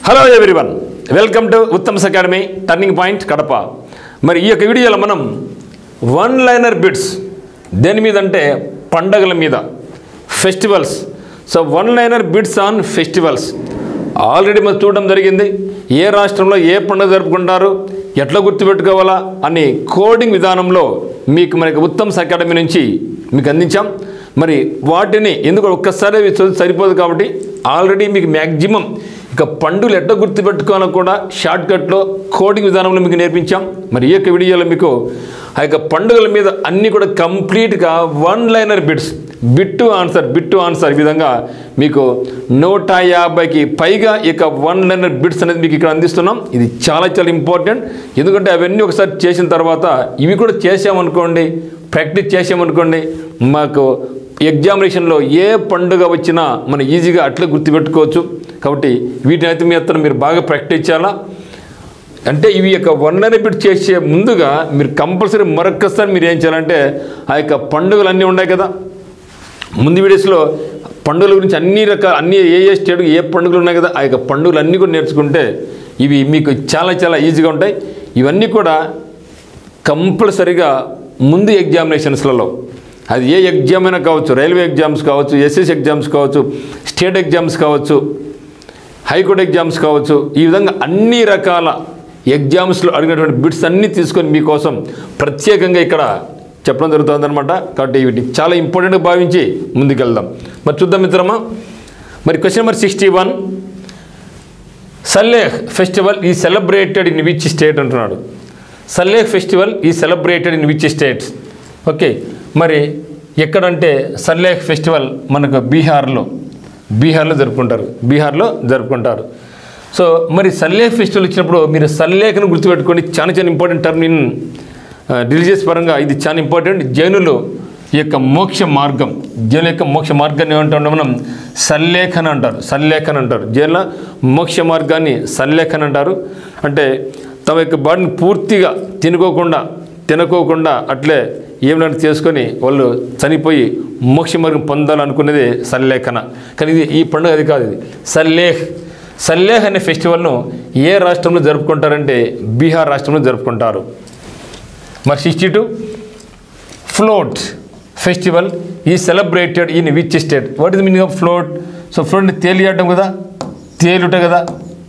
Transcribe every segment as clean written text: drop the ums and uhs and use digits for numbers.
Hello everyone, welcome to Uttam's academy turning point Kadapa. మరి ఈ యొక్క వీడియోలో మనం వన్ లైనర్ బిట్స్ దేని మీద అంటే పండగల మీద, festivals. So one liner bits on festivals already మనం చూడడం జరిగింది. ఏ రాష్ట్రంలో ఏ పండుగ జరుపుకుంటారు, ఎట్లా గుర్తుపెట్టుకోవాలా అని కోడింగ్ విధానంలో మనకి ఉత్తమ్స్ అకాడమీ నుంచి మీకు అందించాం. మరి వాటిని ఎందుకు ఒక్కసారి సరిపోదు కాబట్టి ఆల్రెడీ మీకు మ్యాక్సిమం ఇక పండుగలు ఎట్లా గుర్తుపెట్టుకోవాలో కూడా షార్ట్కట్లో కోడింగ్ విధానంలో మీకు నేర్పించాం. మరి ఈ యొక్క వీడియోలో మీకు ఆ యొక్క పండుగల మీద అన్నీ కూడా కంప్లీట్గా one liner bits, bit to answer ఈ విధంగా మీకు 150కి పైగా ఇక వన్ లైనర్ బిట్స్ అనేది మీకు ఇక్కడ అందిస్తున్నాం. ఇది చాలా చాలా ఇంపార్టెంట్. ఎందుకంటే అవన్నీ ఒకసారి చేసిన తర్వాత ఇవి కూడా చేసామనుకోండి, ప్రాక్టీస్ చేసామనుకోండి, మాకు ఎగ్జామినేషన్లో ఏ పండుగ వచ్చినా మనం ఈజీగా అట్లా గుర్తుపెట్టుకోవచ్చు. కాబట్టి వీటిని అయితే మీరు బాగా ప్రాక్టీస్ చేయాలా. అంటే ఇవి యొక్క వన్ లైనర్ బిట్ చేసే ముందుగా మీరు కంపల్సరీ మరొక్కసారి మీరు ఏం చేయాలంటే ఆ యొక్క పండుగలు అన్నీ ఉన్నాయి కదా, ముందు వీడియోస్లో పండుగల గురించి అన్ని ఏ స్టేట్ ఏ పండుగలు ఉన్నాయి కదా, ఆ యొక్క పండుగలు అన్నీ కూడా నేర్చుకుంటే ఇవి మీకు చాలా చాలా ఈజీగా ఉంటాయి. ఇవన్నీ కూడా కంపల్సరీగా ముందు ఎగ్జామినేషన్స్లలో, అది ఏ ఎగ్జామ్ అయినా కావచ్చు, రైల్వే ఎగ్జామ్స్ కావచ్చు, ఎస్ఎస్ ఎగ్జామ్స్ కావచ్చు, స్టేట్ ఎగ్జామ్స్ కావచ్చు, హైకోర్టు ఎగ్జామ్స్ కావచ్చు, ఈ విధంగా అన్ని రకాల ఎగ్జామ్స్లో అడిగినటువంటి బిట్స్ అన్నీ తీసుకొని మీకోసం ప్రత్యేకంగా ఇక్కడ చెప్పడం జరుగుతుందన్నమాట. కాబట్టి వీటి చాలా ఇంపార్టెంట్గా భావించి ముందుకెళ్దాం. మరి చూద్దాం మిత్రమా. మరి question number 61, సల్లేహ్ festival is celebrated in which state అంటున్నాడు. సల్లేహ్ festival is celebrated in which states. Okay, మరి ఎక్కడంటే సల్లేహ్ ఫెస్టివల్ మనకు బీహార్లో జరుపుకుంటారు. సో మరి సల్లేహ్ ఫెస్టివల్ వచ్చినప్పుడు మీరు సల్లేఖ్ను గుర్తుపెట్టుకోండి. చాలా చాలా ఇంపార్టెంట్ టర్మ్ ఇన్ రిలీజియస్ పరంగా ఇది చాలా ఇంపార్టెంట్. జైనుల యొక్క మోక్ష మార్గాన్ని ఏమంటాం మనం సల్లేఖ్ అని అంటారు. జైనుల మోక్ష మార్గాన్ని సల్లేఖ్ అని అంటారు. అంటే తమ యొక్క బాడీని పూర్తిగా తినుకోకుండా అట్లే ఏమైనా చేసుకొని వాళ్ళు చనిపోయి మోక్ష మార్గం పొందాలనుకునేది సల్లేఖన. కానీ ఇది ఈ పండుగ అది కాదు. ఇది సల్లేహ్ అనే ఫెస్టివల్ను ఏ రాష్ట్రంలో జరుపుకుంటారంటే బీహార్ రాష్ట్రంలో జరుపుకుంటారు. మరి 62, float festival is celebrated in which state. What is the meaning of float? So float అంటే తేలియడం కదా,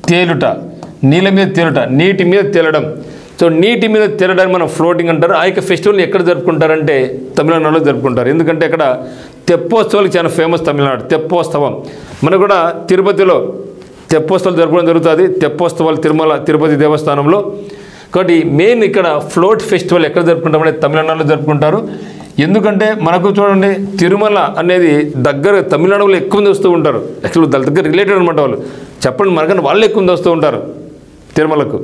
తేలుట, నీళ్ళ మీద తేలుట, నీటి మీద తేలడం. సో నీటి మీద తేలడానికి మనం ఫ్లోటింగ్ అంటారు. ఆ యొక్క ఫెస్టివల్ని ఎక్కడ జరుపుకుంటారంటే తమిళనాడులో జరుపుకుంటారు. ఎందుకంటే అక్కడ తెప్పోత్సవాలు చాలా ఫేమస్. తమిళనాడు తెప్పోత్సవం. మనకు కూడా తిరుపతిలో తెప్పోత్సవాలు జరుపుకోవడం జరుగుతుంది. తెప్పోత్సవాలు తిరుపతి దేవస్థానంలో. కాబట్టి మెయిన్ ఇక్కడ ఫ్లోట్ ఫెస్టివల్ ఎక్కడ జరుపుకుంటామంటే తమిళనాడులో జరుపుకుంటారు. ఎందుకంటే మనకు చూడండి, తిరుమల అనేది దగ్గర తమిళనాడులో ఎక్కువ మంది వస్తూ ఉంటారు. యాక్చువల్ దాని దగ్గర రిలేటెడ్ అనమాట. వాళ్ళు చెప్పండి మనకన్నా వాళ్ళు ఎక్కువ మంది వస్తూ ఉంటారు తిరుమలకు.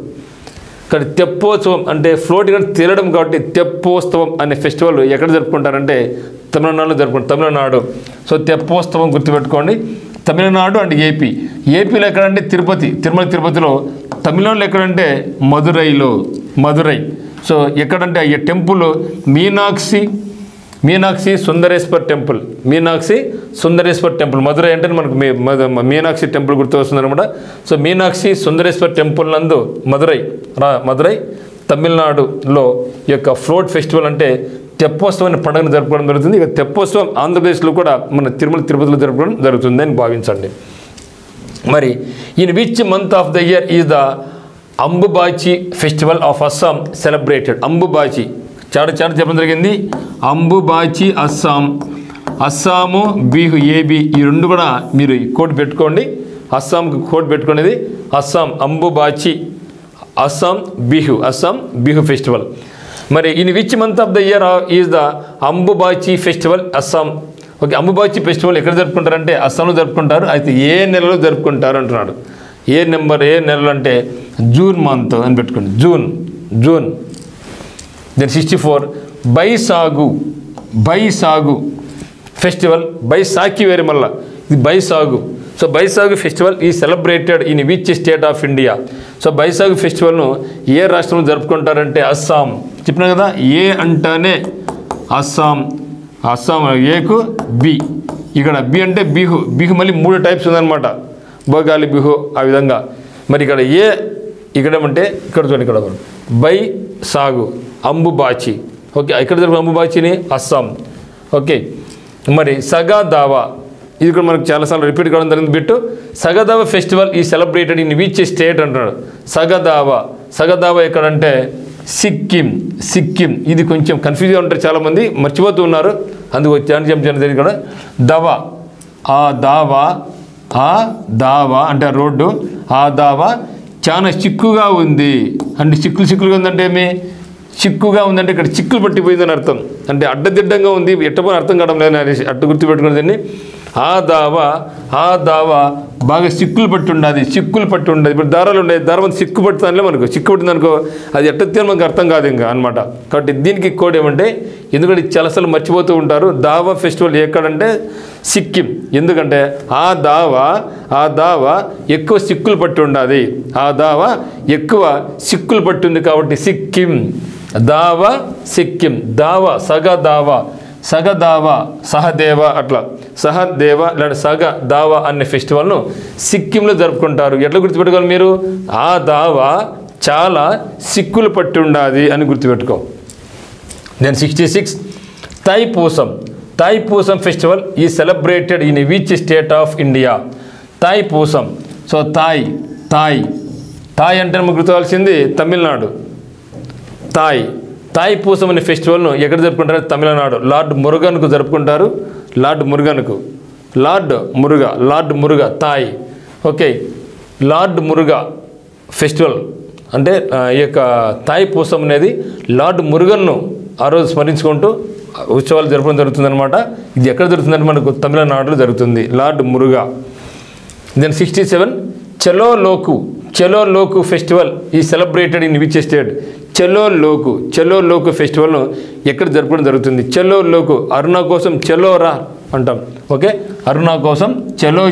కానీ తెప్పోత్సవం అంటే ఫ్లోటింగ్ అంటే తేలడం కాబట్టి తెప్పోత్సవం అనే ఫెస్టివల్ ఎక్కడ జరుపుకుంటారంటే తమిళనాడులో జరుపుకుంటారు. తమిళనాడు. సో తెప్పోత్సవం గుర్తుపెట్టుకోండి. తమిళనాడు అండ్ ఏపీలో ఎక్కడంటే తిరుపతిలో. తమిళనాడులో ఎక్కడంటే మదురై. సో ఎక్కడంటే ఈ టెంపుల్ మీనాక్షి సుందరేశ్వర్ టెంపుల్. మదురై అంటే మనకు మీనాక్షి టెంపుల్ గుర్తు వస్తుంది అనమాట. సో మీనాక్షి సుందరేశ్వర్ టెంపుల్ నందు మదురై తమిళనాడులో యొక్క ఫ్లోట్ ఫెస్టివల్ అంటే తెప్పోత్సవం అనే పండుగను జరుపుకోవడం జరుగుతుంది. ఇక తెప్పోత్సవం ఆంధ్రప్రదేశ్లో కూడా మన తిరుపతిలో జరుపుకోవడం జరుగుతుంది అని భావించండి. మరి in which month of the year is the Ambubachi festival of Assam celebrated. Ambubachi చాలా చెప్పడం జరిగింది. అంబుబాచి అస్సాము బిహు ఏబి ఈ రెండు కూడా మీరు కోడ్ పెట్టుకోండి. అస్సాంకి కోడ్ పెట్టుకునేది అస్సాం అంబుబాచి, అస్సాం బిహు ఫెస్టివల్. మరి in which month of the year is the Ambubachi festival Assam. Okay, Ambubachi festival ఎక్కడ జరుపుకుంటారంటే అస్సాంలో జరుపుకుంటారు. అయితే ఏ నెలలో జరుపుకుంటారు అంటున్నాడు. ఏ నెలలు అంటే జూన్ మంత్ అని పెట్టుకోండి. June. Then 64, Baisagu festival. Baisakhi వేరే మళ్ళా, ఇది Baisagu. So Baisagu festival is celebrated in which state of India. So Baisagu ఫెస్టివల్ను ఏ రాష్ట్రంలో జరుపుకుంటారంటే అస్సాం. చెప్పినా కదా, ఏ అంటేనే అస్సాం ఏకు బి. ఇక్కడ బి అంటే బిహు మళ్ళీ 3 టైప్స్ ఉందన్నమాట. భోగాలి బిహు ఆ విధంగా. మరి ఇక్కడ ఇక్కడ ఏమంటే ఇక్కడ చూడండి, ఇక్కడ బై సాగు అంబుబాచి. ఓకే, ఇక్కడ జరుపు అంబుబాచిని అస్సాం. ఓకే, మరి సగాదావా ఇది కూడా మనకు చాలాసార్లు రిపీట్ కావడం జరిగింది bit. సగదావా festival is celebrated in which state అంటున్నాడు. సగదావా ఎక్కడంటే సిక్కిం. ఇది కొంచెం కన్ఫ్యూజ్గా ఉంటారు, చాలామంది మర్చిపోతూ ఉన్నారు, అందుకు జరిగింది కూడా. ఆ దావా అంటే ఆ రోడ్డు, ఆ దావా చాలా చిక్కుగా ఉంది అంటే చిక్కులుగా ఉందంటే ఏమి, చిక్కుగా ఉందంటే ఇక్కడ చిక్కులు పట్టిపోయిందని అర్థం, అంటే అడ్డదిడ్డంగా ఉంది, ఎట్టపోయిన అర్థం కావడం లేదని అనేసి అట్టు గుర్తుపెట్టుకుని దీన్ని. ఆ దావా బాగా చిక్కులు పట్టి ఉండదు. ఇప్పుడు దారాలు ఉన్నాయి, దారం అంతా చిక్కు పట్టుతానులే, మనకు చిక్కు పట్టింది అనుకో అది ఎట్టతే మనకు అర్థం కాదు ఇంకా అనమాట. కాబట్టి దీనికి కోడ్ ఏమంటే, ఎందుకంటే చాలాసార్లు మర్చిపోతూ ఉంటారు, దావా ఫెస్టివల్ ఎక్కడంటే సిక్కిం. ఎందుకంటే ఆ దావా ఎక్కువ చిక్కులు పట్టి ఉండదు, ఆ దావా ఎక్కువ చిక్కులు పట్టి ఉంది కాబట్టి సిక్కిం. సిక్కిం. సహదేవ అట్లా సహదేవ లేదా సగదావా అనే ఫెస్టివల్ను సిక్కింలో జరుపుకుంటారు. ఎట్లా గుర్తుపెట్టుకోవాలి మీరు, ఆ దావా చాలా సిక్కులు పట్టి ఉండాది అని గుర్తుపెట్టుకో. Then 66 Thaipusam festival is celebrated in which state of India. Thaipusam. So Thai అంటే మనకు గుర్తుకోవాల్సింది తమిళనాడు. థైపూసం అనే ఫెస్టివల్ను ఎక్కడ జరుపుకుంటారు, తమిళనాడు. లార్డ్ మురుగన్కు జరుపుకుంటారు, lord Muruga Thai. Okay, lord Muruga festival అంటే ఈ యొక్క థైపూసం అనేది లార్డ్ మురుగన్ను ఆ రోజు స్మరించుకుంటూ ఉత్సవాలు జరపడం జరుగుతుందన్నమాట. ఇది ఎక్కడ జరుగుతుందంటే మనకు తమిళనాడులో జరుగుతుంది, లార్డ్ మురుగా. దెన్ 67 చలో లోకు festival is celebrated in which state. చలో లోకు ఫెస్టివల్ను ఎక్కడ జరపడం జరుగుతుంది. చలో లోకు అరుణ కోసం చలో రా అంటాం. ఓకే, అరుణ కోసం చలో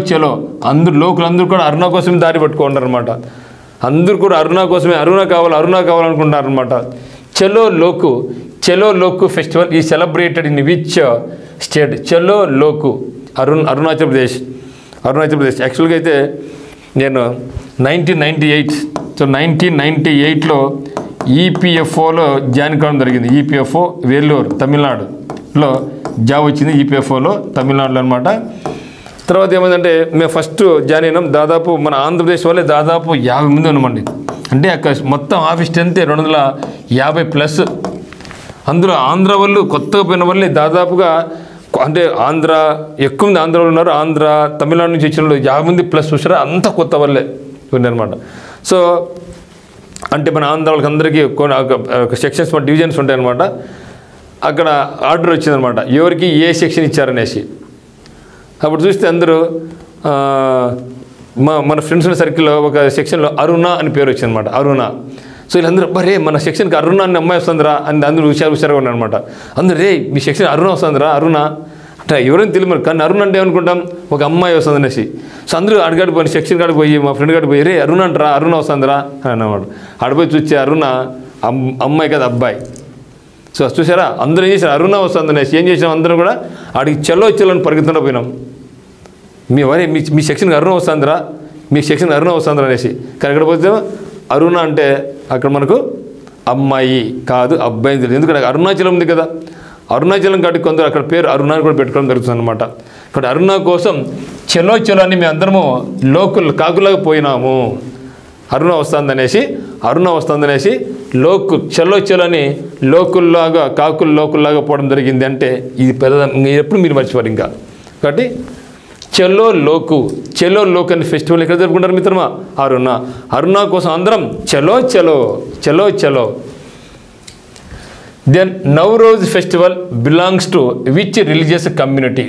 లోకులందరూ కూడా అరుణ కోసమే దారి పట్టుకుంటారు అనమాట. అందరూ కూడా అరుణ కోసమే, అరుణ కావాలనుకుంటారు అనమాట. చలో లోకు festival is celebrated in which state. చలో లోకు అరుణాచల్ ప్రదేశ్. యాక్చువల్గా అయితే నేను 1998లో ఈపీఎఫ్ఓలో జాయిన్ కావడం జరిగింది. ఈపీఎఫ్ఓ వేలూరు తమిళనాడులో జాబ్ వచ్చింది, ఈపీఎఫ్ఓలో తమిళనాడులో అనమాట. తర్వాత ఏమైందంటే మేము ఫస్ట్ జాయిన్ అయినాం, దాదాపు మన ఆంధ్రప్రదేశ్ వాళ్ళే దాదాపు 50 మంది ఉన్నామండి. అంటే అక్కడ మొత్తం ఆఫీస్ స్ట్రెంత్ 250+. అందులో ఆంధ్ర వాళ్ళు కొత్తగా పోయిన వాళ్ళే దాదాపుగా, అంటే ఆంధ్ర ఎక్కువ మంది ఆంధ్ర వాళ్ళు ఉన్నారు, ఆంధ్ర తమిళనాడు నుంచి వచ్చిన వాళ్ళు 50 మంది ప్లస్ చూసారా, అంత కొత్త వాళ్ళే అనమాట. సో అంటే మన ఆంధ్ర వాళ్ళకి అందరికీ సెక్షన్స్ డివిజన్స్ ఉంటాయన్నమాట. అక్కడ ఆర్డర్ వచ్చిందనమాట ఎవరికి ఏ సెక్షన్ ఇచ్చారనేసి. అప్పుడు చూస్తే అందరూ మన ఫ్రెండ్స్ సర్కిల్లో ఒక సెక్షన్లో అరుణ అని పేరు వచ్చిందనమాట, అరుణ. సో వీళ్ళందరూ బరే మన సెక్షన్కి అరుణ అని అమ్మాయి వస్తుందిరా అని అందరూ హుషారుగా ఉన్నారనమాట. అందరూ రే మీ సెక్షన్ అరుణ వస్తుందిరా, అరుణ అంటే ఎవరైనా తెలియదు మరి, కానీ అరుణ అంటే ఏమనుకుంటాం ఒక అమ్మాయి వస్తుంది అనేసి. సో అందరూ అడిగాడు పోయి సెక్షన్ కాడికి పోయి మా ఫ్రెండ్ కాడికి పోయి రే అరుణ అంటారా, అరుణ వస్తుందిరా అని అన్నమాట. ఆడిపోయి చూస్తే అరుణ అమ్మాయి కదా అబ్బాయి. సో చూసారా అందరూ ఏం చేశారు, అరుణ వస్తుంది అనేసి ఏం చేసినాం అందరం కూడా ఆడికి చలో అని పరిగెత్తుకుంటూ పోయినాం. మీ సెక్షన్కి అరుణ వస్తుందిరా, మీ సెక్షన్కి అరుణ వస్తుందిరా అనేసి. కానీ అక్కడ పోతే అరుణ అంటే అక్కడ మనకు అమ్మాయి కాదు అబ్బాయి తెలియదు, ఎందుకంటే అరుణాచలం ఉంది కదా, అరుణాచలం కాబట్టి కొందరు అక్కడ పేరు అరుణ కూడా పెట్టుకోవడం జరుగుతుంది అనమాట. ఇక్కడ అరుణ కోసం చలో అని మేము అందరము కాకులాగా పోయినాము. అరుణ వస్తుందనేసి చలో అని కాకుల్లాగా పోవడం జరిగింది. అంటే ఇది పెద్ద ఎప్పుడు మీరు మర్చిపోరు ఇంకా. కాబట్టి చలో లోకు అని ఫెస్టివల్ ఎక్కడ జరుపుకుంటారు మిత్రమా, అరుణ కోసం అందరం చలో. Then Navroz festival belongs to which religious community.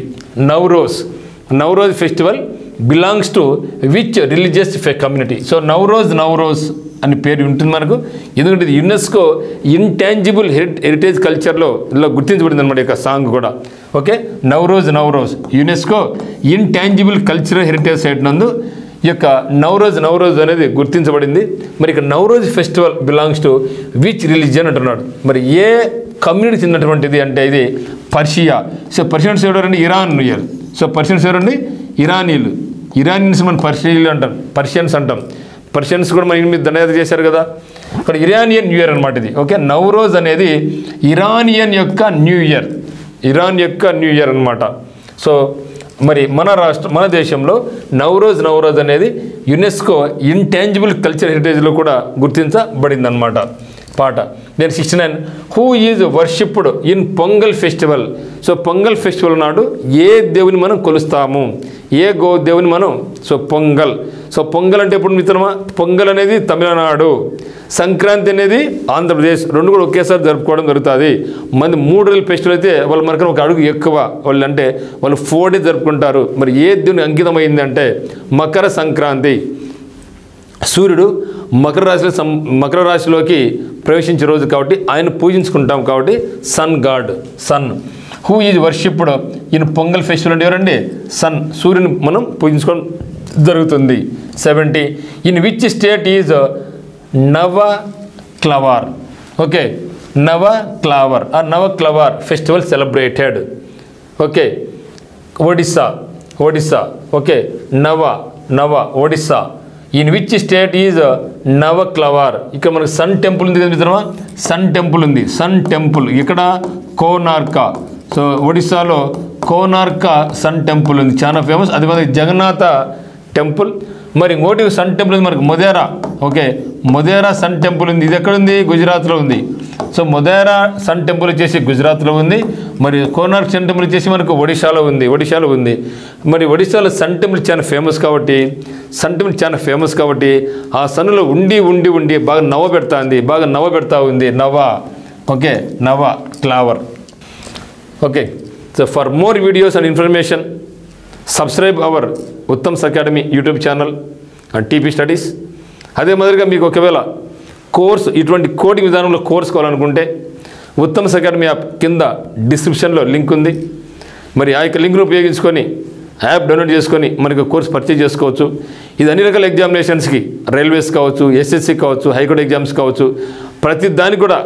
Navroz festival belongs to which religious community. So Navroz అని పేరు ఉంటుంది మనకు, ఎందుకంటే ఇది యునెస్కో ఇంటాంజిబుల్ హెరిటేజ్ కల్చర్లో ఇలా గుర్తించబడింది అనమాట. యొక్క సాంగ్ కూడా okay. Navroz UNESCO intangible cultural heritage site నందు ఈ యొక్క నవరోజ్ అనేది గుర్తించబడింది. మరి ఇక Navroz festival belongs to which religion అంటున్నాడు. మరి ఏ కమ్యూనిటీ చెందినటువంటిది అంటే ఇది పర్షియా. సో పర్షియన్స్ ఎవరండి, ఇరానియన్. సో పర్షియన్స్ ఎవరండి, ఇరానీయులు. ఇరానియన్స్ మనం పర్షియన్స్ అంటాం. పర్షియన్స్ కూడా మన మీద దండయాత్ర చేశారు కదా. ఇక్కడ ఇరానియన్ న్యూ ఇయర్ అనమాట ఇది. ఓకే, నవరోజ్ అనేది ఇరానియన్ యొక్క న్యూ ఇయర్, ఇరాన్ యొక్క న్యూ ఇయర్ అనమాట. సో మరి మన దేశంలో నవరోజ్ అనేది యునెస్కో ఇంటాంజిబుల్ కల్చర్ హెరిటేజ్లో కూడా గుర్తించబడింది అనమాట. పాట నేను 69 who is worshipped in Pongal festival. So pongal festival నాడు ఏ దేవుని మనం కొలుస్తాము, ఏ దేవుని మనం, సో పొంగల్. సో పొంగల్ అంటే ఎప్పుడు మిత్రమా, పొంగల్ అనేది తమిళనాడు, సంక్రాంతి అనేది ఆంధ్రప్రదేశ్, రెండు కూడా ఒకేసారి జరుపుకోవడం జరుగుతుంది. మంది 3 రోజుల ఫెస్టివల్ అయితే వాళ్ళు మనకన్నా ఒక అడుగు ఎక్కువ, వాళ్ళు అంటే వాళ్ళు 4 days జరుపుకుంటారు. మరి ఏ దేవుని అంకితమైంది అంటే మకర సంక్రాంతి. సూర్యుడు మకర రాశిలోకి ప్రవేశించే రోజు కాబట్టి ఆయన పూజించుకుంటాం కాబట్టి sun god, sun. Who is worshipped in Pongal festival అంటే ఎవరండి, సన్, సూర్యుని మనం పూజించుకోవడం జరుగుతుంది. 70 in which state is Nabakalebara. Okay, Nabakalebara ఆ Nabakalebara festival celebrated. Okay, Odisha. Okay, నవ Odisha. In which state is Nabakalebara. ఇక్కడ మనకు సన్ టెంపుల్ ఉంది కదా మిత్రమా, సన్ టెంపుల్ ఉంది, సన్ టెంపుల్ ఇక్కడ కోనార్కా. సో ఒడిస్సాలో కోనార్కా సన్ టెంపుల్ ఉంది, చాలా ఫేమస్. అది మనకి జగన్నాథ టెంపుల్. మరి ఇంకోటి సన్ టెంపుల్ ఉంది మనకు Modhera. Okay, Modhera sun temple ఉంది, ఇది ఎక్కడుంది, గుజరాత్లో ఉంది. సో మొదేరా సన్ టెంపుల్ వచ్చేసి గుజరాత్లో ఉంది. మరి కోనార్క్ సన్ టెంపుల్ వచ్చేసి మనకు ఒడిశాలో ఉంది. మరి ఒడిశాలో సన్ టెంపుల్ చాలా ఫేమస్ కాబట్టి ఆ సన్నులో ఉండి బాగా నవ్వ పెడతా ఉంది నవ. ఓకే, నవ క్లావర్. Okay, so for more videos and information subscribe our Uttam's academy YouTube channel and TP studies. అదే మాదిరిగా మీకు ఒకవేళ కోర్స్ ఇటువంటి కోడింగ్ విధానంలో కోర్స్ కావాలనుకుంటే ఉత్తమ్స్ అకాడమీ యాప్ కింద డిస్క్రిప్షన్లో లింక్ ఉంది. మరి ఆ యొక్క లింక్ను ఉపయోగించుకొని యాప్ డౌన్లోడ్ చేసుకొని మనకు కోర్స్ పర్చేజ్ చేసుకోవచ్చు. ఇది అన్ని రకాల ఎగ్జామినేషన్స్కి, రైల్వేస్ కావచ్చు, ఎస్ఎస్సి కావచ్చు, హైకోర్టు ఎగ్జామ్స్ కావచ్చు, ప్రతి దానికి కూడా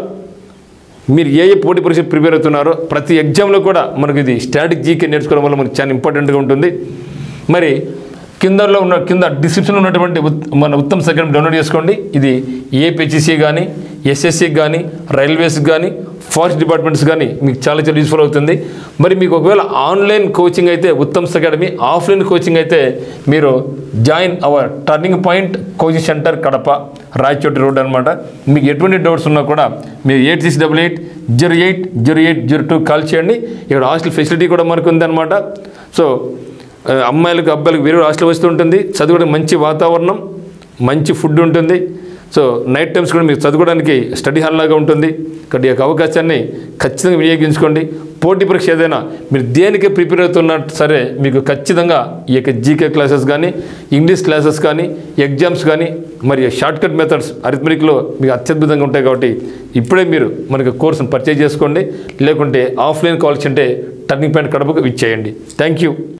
మీరు ఏ పోటీ పరీక్ష ప్రిపేర్ అవుతున్నారో ప్రతి ఎగ్జామ్లో కూడా మనకు ఇది స్టాటిక్ జీకే నేర్చుకోవడం వల్ల మనకు చాలా ఇంపార్టెంట్గా ఉంటుంది. మరి కింద డిస్క్రిప్షన్లో ఉన్నటువంటి మన ఉత్తమ్స్ అకాడమీ డౌన్లోడ్ చేసుకోండి. ఇది ఏపీహెచ్సి కానీ, ఎస్ఎస్సికి కానీ, రైల్వేస్కి కానీ, ఫారెస్ట్ డిపార్ట్మెంట్స్ కానీ మీకు చాలా యూస్ఫుల్ అవుతుంది. మరి మీకు ఒకవేళ ఆన్లైన్ కోచింగ్ అయితే ఉత్తమ్స్ అకాడమీ, ఆఫ్లైన్ కోచింగ్ అయితే మీరు join hour turning point coaching centre Kadapa, Rayachoti road అనమాట. మీకు ఎటువంటి డౌట్స్ ఉన్నా కూడా మీరు 8688080802 కాల్ చేయండి. ఇక్కడ హాస్టల్ ఫెసిలిటీ కూడా మనకు ఉందన్నమాట. సో అమ్మాయిలకు అబ్బాయిలకు వేరే హాస్టల్ వస్తూ ఉంటుంది, చదువుకోవడానికి మంచి వాతావరణం, మంచి ఫుడ్ ఉంటుంది. సో నైట్ టైమ్స్ కూడా మీకు చదువుకోవడానికి స్టడీ హాల్ లాగా ఉంటుంది. కాబట్టి ఈ యొక్క అవకాశాన్ని ఖచ్చితంగా వినియోగించుకోండి. పోటీ పరీక్ష ఏదైనా మీరు దేనికి ప్రిపేర్ అవుతున్నట్టు సరే మీకు ఖచ్చితంగా ఈ యొక్క జీకే క్లాసెస్ కానీ, ఇంగ్లీష్ క్లాసెస్ కానీ, ఎగ్జామ్స్ కానీ, మరి షార్ట్కట్ మెథడ్స్ అరిథమెటిక్లో మీకు అత్యద్భుతంగా ఉంటాయి. కాబట్టి ఇప్పుడే మీరు మనకి కోర్సును పర్చేజ్ చేసుకోండి. లేకుంటే ఆఫ్లైన్ కావాల్సి ఉంటే టర్నింగ్ పాయింట్ కడపకు ఇచ్చేయండి. Thank you.